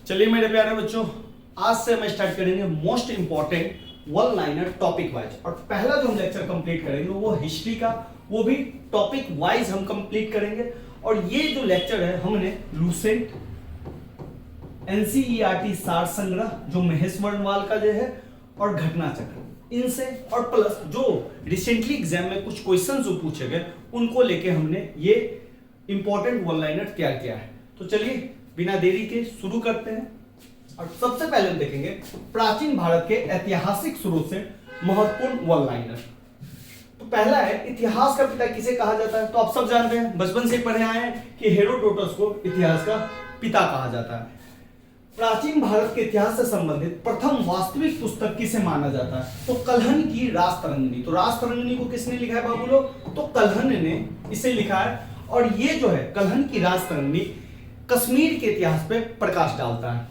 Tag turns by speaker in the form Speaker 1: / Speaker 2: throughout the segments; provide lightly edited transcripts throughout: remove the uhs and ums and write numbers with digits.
Speaker 1: चलिए मेरे प्यारे बच्चों, आज से हम स्टार्ट करेंगे most important one liner topic wise. और पहला जो हम लेक्चर कंप्लीट करेंगे वो हिस्ट्री का, वो भी टॉपिक वाइज हम कंप्लीट करेंगे। और ये जो लेक्चर है हमने लूसेंट, एनसीईआरटी सार संग्रह जो महेश वर्णवाल का जो है, और घटना चक्र, इनसे और प्लस जो रिसेंटली एग्जाम में कुछ क्वेश्चन जो पूछे गए उनको लेके हमने ये इंपॉर्टेंट वन लाइनर तैयार किया है। तो चलिए बिना देरी के शुरू करते हैं। और सबसे पहले हम देखेंगे प्राचीन भारत के ऐतिहासिक स्रोत से महत्वपूर्ण वन लाइनर। तो पहला है, इतिहास का पिता किसे कहा जाता है? तो आप सब जानते हैं, बचपन से पढ़े आए हैं कि हेरोडोटस को इतिहास का पिता कहा जाता है। प्राचीन भारत के इतिहास से संबंधित प्रथम वास्तविक पुस्तक किसे माना जाता है? तो कल्हण की राजतरंगिणी। तो राजतरंगिणी को किसने लिखा है बाबू लोग? तो कल्हण ने इसे लिखा है। और ये जो है कल्हण की राजतरंगिणी कश्मीर के इतिहास पे प्रकाश डालता है।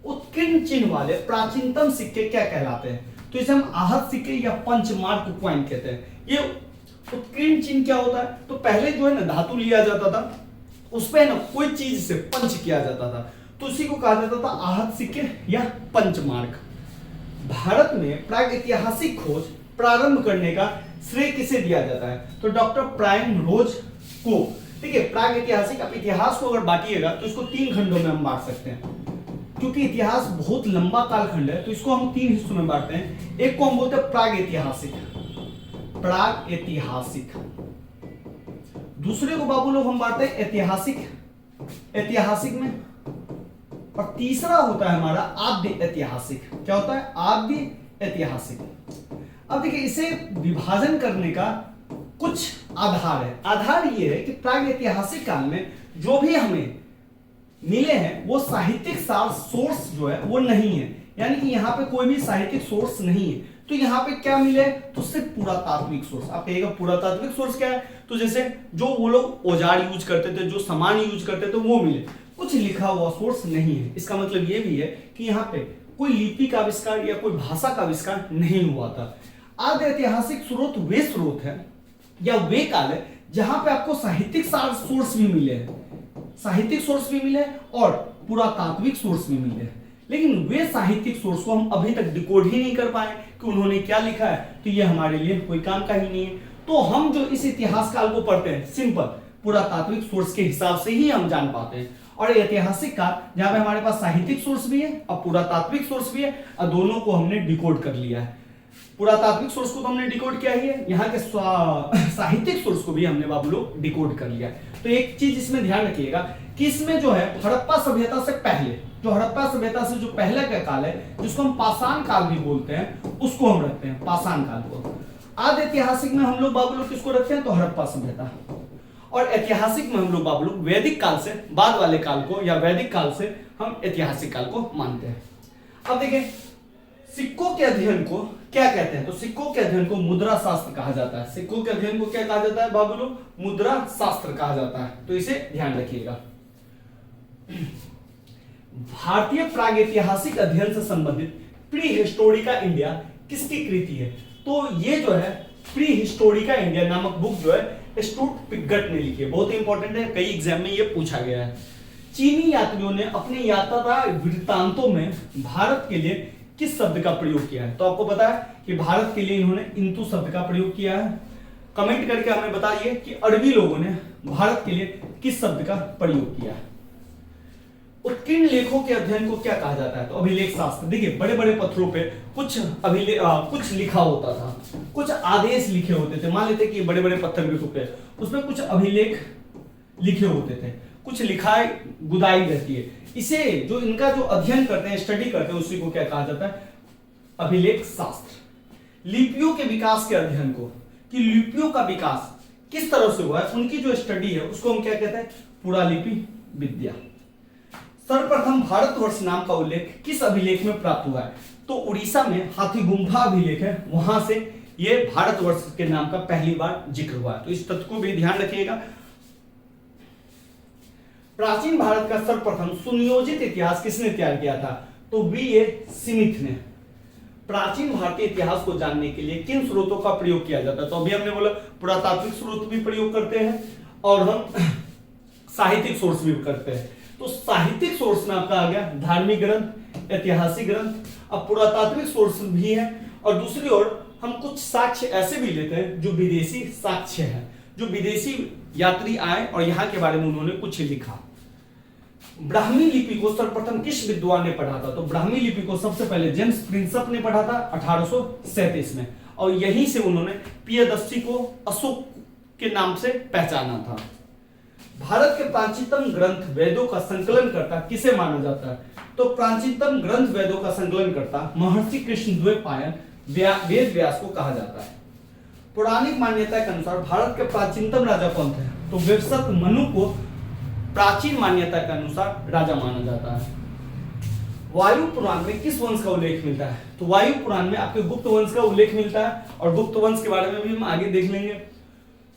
Speaker 1: उत्कीर्ण चिन्ह वाले प्राचीनतम सिक्के क्या कहलाते हैं? तो इसे हम आहत सिक्के या पंचमार्क कॉइन कहते हैं। ये उत्कीर्ण चिन्ह क्या होता है? तो पहले जो है ना धातु लिया जाता था, उस पे ना कोई चीज से पंच किया जाता था, तो इसी को कहा जाता था आहत सिक्के या पंचमार्क। भारत में प्रागैतिहासिक खोज प्रारंभ करने का श्रेय किसे दिया जाता है? तो डॉक्टर प्राइम रोज को। ठीक है, प्रागैतिहासिक, अब इतिहास को अगर बांटिएगा तो इसको 3 खंडों में हम बांट सकते हैं, क्योंकि इतिहास बहुत लंबा कालखंड है, तो इसको हम 3 हिस्सों में बांटते हैं। एक को हम बोलते हैं प्रागैतिहासिक, प्रागैतिहासिक। दूसरे को बाबू लोग हम बांटते हैं ऐतिहासिक, ऐतिहासिक में। और तीसरा होता है हमारा आद्य ऐतिहासिक। क्या होता है? आद्य ऐतिहासिक। अब देखिए, इसे विभाजन करने का कुछ आधार है। आधार ये है कि प्रागैतिहासिक काल में जो भी हमें मिले हैं वो साहित्यिक सोर्स जो है वो नहीं है, यानी कि यहाँ पे कोई भी साहित्यिक सोर्स नहीं है। तो यहाँ पे क्या मिले? तो सिर्फ पुरातात्विक सोर्स। आप कहिएगा पुरातात्विक सोर्स क्या है? तो जैसे जो वो लोग औजार यूज करते थे, जो सामान यूज करते थे, वो मिले। कुछ लिखा हुआ सोर्स नहीं है। इसका मतलब ये भी है कि यहाँ पे कोई लिपि का आविष्कार या कोई भाषा का आविष्कार नहीं हुआ था। आद्य ऐतिहासिक स्रोत वे स्रोत है या वे काल है जहां पे आपको साहित्यिक सोर्स भी मिले हैं, साहित्यिक सोर्स भी मिले और पुरातात्विक सोर्स भी मिले, लेकिन वे साहित्यिक सोर्स को हम अभी तक डिकोड ही नहीं कर पाए कि उन्होंने क्या लिखा है। तो ये हमारे लिए कोई काम का ही नहीं है। तो हम जो इस इतिहास काल को पढ़ते हैं, सिंपल पुरातात्विक सोर्स के हिसाब से ही हम जान पाते हैं। और ऐतिहासिक काल जहां पे हमारे पास साहित्यिक सोर्स भी है और पुरातात्विक सोर्स भी है, और दोनों को हमने डिकोड कर लिया है। पुरातात्विक सोर्स को तो हमने डिकोड किया ही है, यहाँ के साहित्यिक सोर्स को भी हमने बाबू लोग डिकोड कर लिया है। तो एक चीज इसमें ध्यान रखिएगा कि इसमें जो है हड़प्पा सभ्यता से पहले, जो हड़प्पा सभ्यता से जो पहले का काल है, जिसको हम पाषाण काल भी बोलते हैं, उसको हम रखते हैं पाषाण काल को। आद्य ऐतिहासिक में हम लोग बाबू लोग किसको रखते हैं? तो हड़प्पा सभ्यता। और ऐतिहासिक में हम लोग बाबू लोग वैदिक काल से बाद वाले काल को या वैदिक काल से हम ऐतिहासिक काल को मानते हैं। अब देखिए, सिक्कों के अध्ययन को क्या कहते हैं? तो सिक्कों के अध्ययन को मुद्रा शास्त्र कहा जाता है। सिक्कों के अध्ययन को क्या कहा जाता है बाबू लोग? मुद्रा शास्त्र कहा जाता है। तो इसे ध्यान रखिएगा। भारतीय प्रागैतिहासिक अध्ययन से संबंधित प्री हिस्टोरिका इंडिया किसकी कृति है? तो ये जो है प्री हिस्टोरिका इंडिया नामक बुक जो है स्टूट पिगट ने लिखी है। बहुत इंपॉर्टेंट है, कई एग्जाम में ये पूछा गया है। चीनी यात्रियों ने अपने यात्रा वृत्तांतों में भारत के लिए किस शब्द का प्रयोग किया है? तो आपको पता है कि भारत के लिए इन्होंने इंतु शब्द का प्रयोग किया है। कमेंट करके हमें बताइए कि अरबी लोगों ने भारत के लिए किस शब्द का प्रयोग किया है। उत्कीर्ण लेखों के अध्ययन को क्या कहा जाता है? तो अभिलेख शास्त्र। देखिए, बड़े बड़े पत्थरों पे कुछ कुछ लिखा होता था, कुछ आदेश लिखे होते थे। मान लेते कि बड़े बड़े पत्थर के टुकड़े, उसमें कुछ अभिलेख लिखे होते थे, कुछ लिखाई गुदाई रहती है। इसे जो इनका जो अध्ययन करते हैं, स्टडी करते हैं, उसी को क्या कहा जाता है? अभिलेख शास्त्र। लिपियों के विकास के अध्ययन को, कि लिपियों का विकास किस तरह से हुआ है, उनकी जो स्टडी है उसको हम क्या कहते हैं? पुरालिपि विद्या। सर्वप्रथम भारतवर्ष नाम का उल्लेख किस अभिलेख में प्राप्त हुआ है? तो उड़ीसा में हाथीगुम्फा अभिलेख है, वहां से ये भारतवर्ष के नाम का पहली बार जिक्र हुआ है। तो इस तथ्य को भी ध्यान रखिएगा। प्राचीन भारत का सर्वप्रथम सुनियोजित इतिहास किसने तैयार किया था? तो वी.ए. स्मिथ ने। प्राचीन भारतीय इतिहास को जानने के लिए किन स्रोतों का प्रयोग किया जाता है? तो अभी हमने बोला पुरातात्विक स्रोत भी प्रयोग करते हैं और हम साहित्यिक सोर्स भी करते हैं। तो साहित्यिक सोर्स में आपका आ गया धार्मिक ग्रंथ, ऐतिहासिक ग्रंथ, अब पुरातात्विक सोर्स भी है, और दूसरी ओर हम कुछ साक्ष्य ऐसे भी लेते हैं जो विदेशी साक्ष्य है, जो विदेशी यात्री आए और यहाँ के बारे में उन्होंने कुछ लिखा। ब्राह्मी लिपि को सर्वप्रथम किस विद्वान ने पढ़ा था? तो ब्राह्मी लिपि को सबसे पहले जेम्स प्रिंसप ने पढ़ा था 1837 में, और यहीं से उन्होंने पियदस्सी को अशोक के नाम से पहचाना था। भारत के प्राचीनतम ग्रंथ वेदों का संकलन करता किसे माना जाता है? तो प्राचीनतम ग्रंथ वेदों का संकलन करता महर्षि कृष्णद्वैपायन वेद व्यास को कहा जाता है। पौराणिक मान्यता के अनुसार भारत के प्राचीनतम राजा कौन थे? तो विवस्वत मनु को प्राचीन मान्यता के अनुसार राजा माना जाता है। वायु पुराण में किस वंश का उल्लेख मिलता है? तो वायु पुराण में आपके गुप्त वंश का उल्लेख मिलता है, और गुप्त वंश के बारे में भी हम आगे देख लेंगे।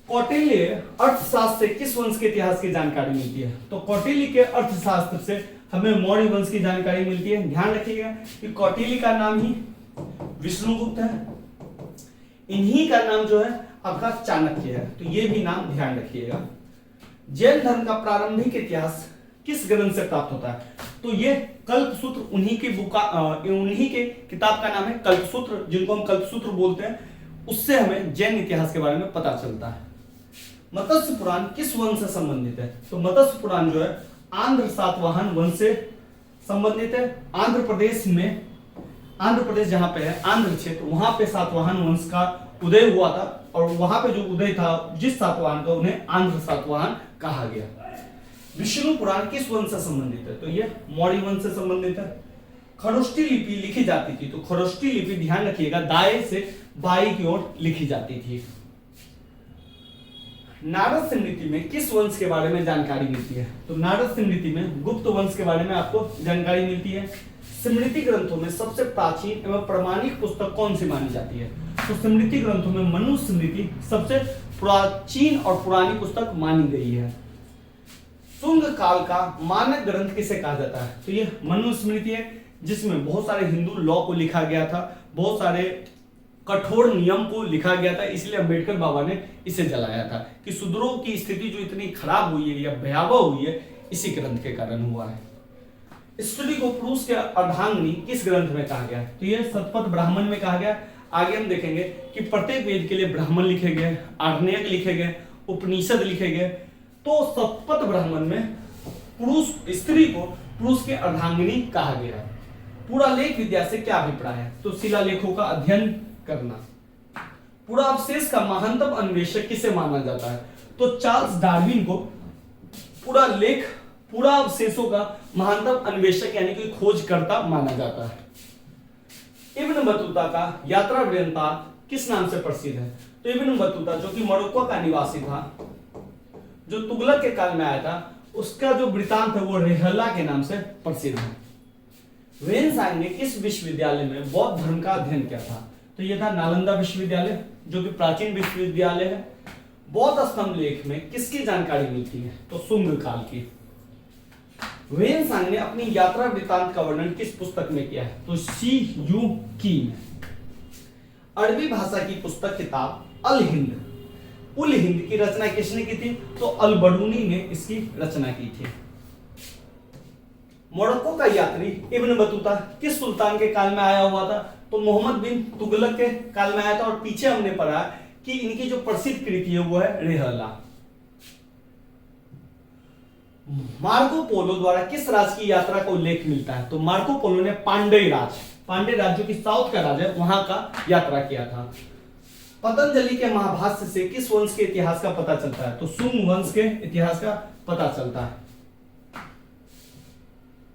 Speaker 1: कौटिल्य अर्थशास्त्र से किस वंश के इतिहास की जानकारी मिलती है? तो कौटिल्य के अर्थशास्त्र से हमें मौर्य वंश की जानकारी मिलती है। ध्यान रखिएगा कि कौटिल्य का नाम ही विष्णुगुप्त है, इन्हीं का नाम जो है आपका चाणक्य है, तो ये भी नाम ध्यान रखिएगा। जैन धर्म का प्रारंभिक इतिहास किस ग्रंथ से प्राप्त होता है? तो ये कल्पसूत्र, उन्हीं के किताब का नाम है कल्पसूत्र, जिनको हम कल्पसूत्र बोलते हैं, उससे हमें जैन इतिहास के बारे में पता चलता है। मत्स्य पुराण किस वंश से संबंधित है? तो मत्स्य पुराण जो है आंध्र सातवाहन वंश से संबंधित है। आंध्र प्रदेश जहां पे है, आंध्र क्षेत्र, वहां पे सातवाहन वंश का उदय हुआ था, और वहां पे जो उदय था जिस सातवाहन का, उन्हें आंध्र सातवाहन कहा गया। विष्णु पुराण किस वंश से संबंधित है? तो ये मौर्य वंश से संबंधित है। खरोष्ठी लिपि लिखी जाती थी, तो खरोष्ठी लिपि ध्यान रखिएगा दाएं से बाई की ओर लिखी जाती थी। नारद स्मृति में किस वंश के बारे में जानकारी मिलती है? तो नारद स्मृति में गुप्त वंश के बारे में आपको जानकारी मिलती है। स्मृति ग्रंथों में सबसे प्राचीन एवं प्रमाणिक पुस्तक कौन सी मानी जाती है? तो स्मृति ग्रंथों में मनुस्मृति सबसे प्राचीन और पुरानी पुस्तक मानी गई है। शुंग काल का मानक ग्रंथ किसे कहा जाता है? तो ये मनुस्मृति है, जिसमें बहुत सारे हिंदू लॉ को लिखा गया था, बहुत सारे कठोर नियम को लिखा गया था, इसलिए अंबेडकर बाबा ने इसे जलाया था कि शूद्रों की स्थिति जो इतनी खराब हुई है या भयावह हुई है, इसी ग्रंथ के कारण हुआ है। स्त्री को पुरुष के अर्धांगिनी किस ग्रंथ में कहा गया? तो ये शतपथ ब्राह्मण में कहा गया। आगे हम देखेंगे कि प्रत्येक वेद के लिए ब्राह्मण लिखे गए, आर्णयक लिखे गए, उपनिषद लिखे गए। तो शतपथ ब्राह्मण में पुरुष स्त्री को पुरुष के अर्धांगिनी कहा गया। पूरा लेख विद्या से क्या अभिप्राय है? तो शिलालेखों का अध्ययन करना। पूरा अवशेष का महानतम अन्वेषक किसे माना जाता है? तो चार्ल्स डार्विन को पूरा अवशेषों का महानतम अन्वेषक यानी कि खोजकर्ता माना जाता है। इब्न बतूता का यात्रा वृत्तांत किस नाम से प्रसिद्ध है? तो इब्न बतूता जो कि मोरक्को का निवासी था, जो तुगलक के काल में आया था, उसका जो वृत्तांत है वो रेहला के नाम से प्रसिद्ध है। वेनसांग ने किस विश्वविद्यालय में बौद्ध धर्म का अध्ययन किया था? तो यह था नालंदा विश्वविद्यालय, जो कि प्राचीन विश्वविद्यालय है। बौद्ध स्तंभ लेख में किसकी जानकारी मिलती है? तो शुंग काल की। वेनसांग ने अपनी यात्रा वृत्तांत का वर्णन किस पुस्तक में किया है? तो सी यू की। अरबी भाषा की पुस्तक किताब अल हिंद की रचना किसने की थी? तो अल बरूनी ने इसकी रचना की थी। मोरक्को का यात्री इब्न बतूता किस सुल्तान के काल में आया हुआ था? तो मोहम्मद बिन तुगलक के काल में आया था, और पीछे हमने पढ़ा कि इनकी जो प्रसिद्ध कृति है वो है रेहला। मार्को पोलो द्वारा किस राज्य की यात्रा का उल्लेख मिलता है? तो मार्को पोलो ने पांड्य राज्य जो कि साउथ का राज्य है, वहां का यात्रा किया था। पतंजलि के महाभाष्य से किस वंश के इतिहास का पता चलता है? तो सुंग वंश के इतिहास का पता चलता है।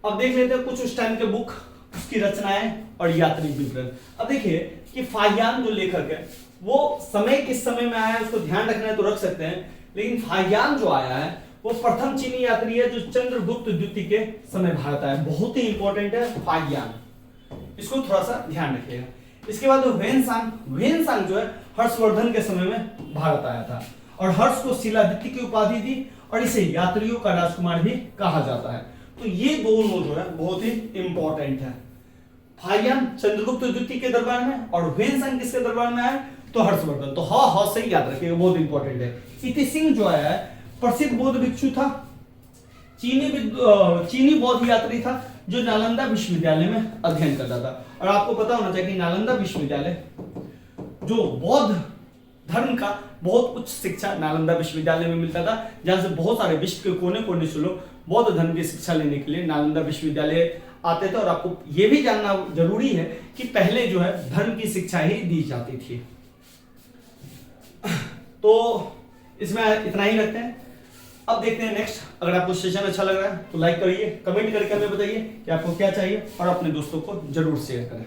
Speaker 1: अब देख लेते हैं कुछ उस टाइम के बुक, उसकी रचनाएं और यात्री विवरण। अब देखिए कि फाहियान जो लेखक है वो समय किस समय में आया है उसको ध्यान रखना है तो रख सकते हैं, लेकिन फाहियान जो आया है वो प्रथम चीनी यात्री है जो चंद्रगुप्त द्वितीय के समय भारत आया। बहुत ही इंपॉर्टेंट है फाहियान, इसको थोड़ा सा ध्यान रखिएगा। इसके बाद वेनसांग जो है हर्षवर्धन के समय में भारत आया था, और हर्ष को शिलादित्य की उपाधि दी, और इसे यात्रियों का राजकुमार भी कहा जाता है। तो ये दोनों जो है बहुत ही इंपॉर्टेंट है। फाहियान चंद्रगुप्त द्वितीय के दरबार में, और वेनसांग किसके दरबार में आया? तो हर्षवर्धन। तो हाँ सही याद रखिएगा, बहुत इंपॉर्टेंट है। इति सिंह जो आया है प्रसिद्ध बौद्ध भिक्षु था, चीनी बौद्ध यात्री था जो नालंदा विश्वविद्यालय में अध्ययन करता था। और आपको पता होना चाहिए कि नालंदा विश्वविद्यालय जो बौद्ध धर्म का बहुत उच्च शिक्षा नालंदा विश्वविद्यालय में मिलता था, जहां से बहुत सारे विश्व के कोने कोने से लोग बौद्ध धर्म की शिक्षा लेने के लिए नालंदा विश्वविद्यालय आते थे। और आपको यह भी जानना जरूरी है कि पहले जो है धर्म की शिक्षा ही दी जाती थी। तो इसमें इतना ही रखते हैं। अब देखते हैं नेक्स्ट। अगर आपको सेशन अच्छा लग रहा है तो लाइक करिए, कमेंट करके हमें बताइए कि आपको क्या चाहिए और अपने दोस्तों को जरूर शेयर करें।